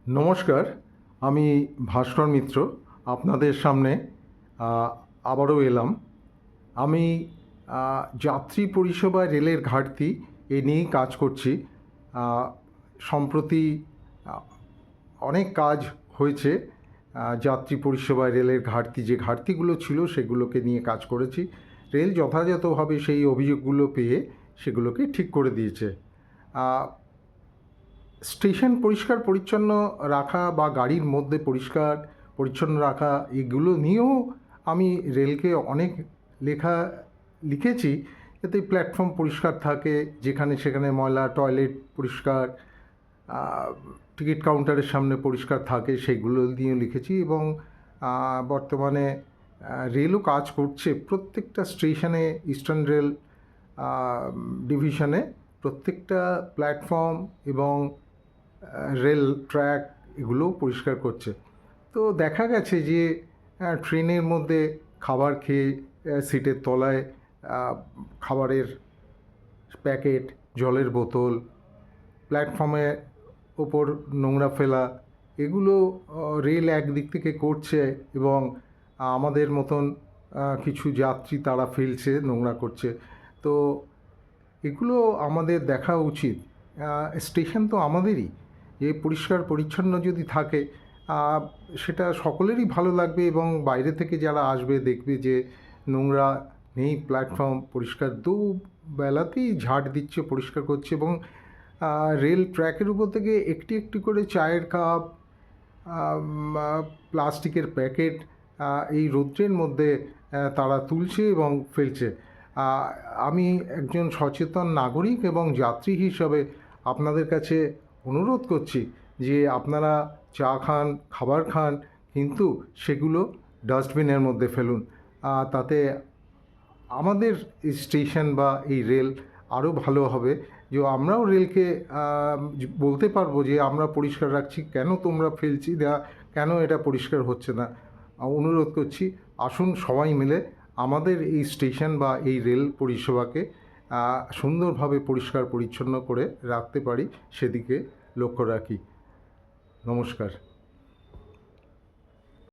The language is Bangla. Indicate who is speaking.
Speaker 1: নমস্কার, আমি ভাস্কর মিত্র আপনাদের সামনে আবারও এলাম। আমি যাত্রী পরিষেবায় রেলের ঘাটতি এ নিয়েই কাজ করছি। সম্প্রতি আ অনেক কাজ হয়েছে। যাত্রী পরিষেবায় রেলের ঘাটতি যে ঘাটতিগুলো ছিল সেগুলোকে নিয়ে কাজ করেছি। রেল যথাযথভাবে সেই অভিযোগগুলো পেয়ে সেগুলোকে ঠিক করে দিয়েছে। স্টেশন পরিষ্কার পরিচ্ছন্ন রাখা বা গাড়ির মধ্যে পরিষ্কার পরিচ্ছন্ন রাখা এগুলো নিয়েও আমি রেলকে অনেক লেখা লিখেছি, যাতে প্ল্যাটফর্ম পরিষ্কার থাকে, যেখানে সেখানে ময়লা টয়লেট পরিষ্কার, টিকিট কাউন্টারের সামনে পরিষ্কার থাকে সেগুলো নিয়ে লিখেছি। এবং বর্তমানে রেলও কাজ করছে প্রত্যেকটা স্টেশনে, ইস্টার্ন রেল ডিভিশনে প্রত্যেকটা প্ল্যাটফর্ম এবং রেল ট্র্যাক এগুলোও পরিষ্কার করছে। তো দেখা গেছে যে ট্রেনের মধ্যে খাবার খেয়ে সিটের তলায় খাবারের প্যাকেট, জলের বোতল, প্ল্যাটফর্মের ওপর নোংরা ফেলা, এগুলো রেল একদিক থেকে করছে এবং আমাদের মতন কিছু যাত্রী তারা ফেলছে, নোংরা করছে। তো এগুলো আমাদের দেখা উচিত। স্টেশন তো আমাদেরই, এ পরিষ্কার পরিচ্ছন্ন যদি থাকে সেটা সকলেরই ভালো লাগবে এবং বাইরে থেকে যারা আসবে দেখবে যে নোংরা নেই, প্ল্যাটফর্ম পরিষ্কার, দু বেলাতেই ঝাড় দিচ্ছে, পরিষ্কার করছে। এবং রেল ট্র্যাকের উপর থেকে একটি একটি করে চায়ের কাপ, প্লাস্টিকের প্যাকেট এই রৌদ্রের মধ্যে তারা তুলছে এবং ফেলছে। আমি একজন সচেতন নাগরিক এবং যাত্রী হিসাবে আপনাদের কাছে অনুরোধ করছি যে আপনারা চা খান, খাবার খান, কিন্তু সেগুলো ডাস্টবিনের মধ্যে ফেলুন। তাতে আমাদের এই স্টেশন বা এই রেল আরও ভালো হবে। যে আমরাও রেলকে বলতে পারবো যে আমরা পরিষ্কার রাখছি, কেন তোমরা ফেলছি না, কেন এটা পরিষ্কার হচ্ছে না। অনুরোধ করছি, আসুন সবাই মিলে আমাদের এই স্টেশন বা এই রেল পরিষেবাকে সুন্দরভাবে পরিষ্কার পরিচ্ছন্ন করে রাখতে পারি, সেদিকে লক্ষ্য রাখি। নমস্কার।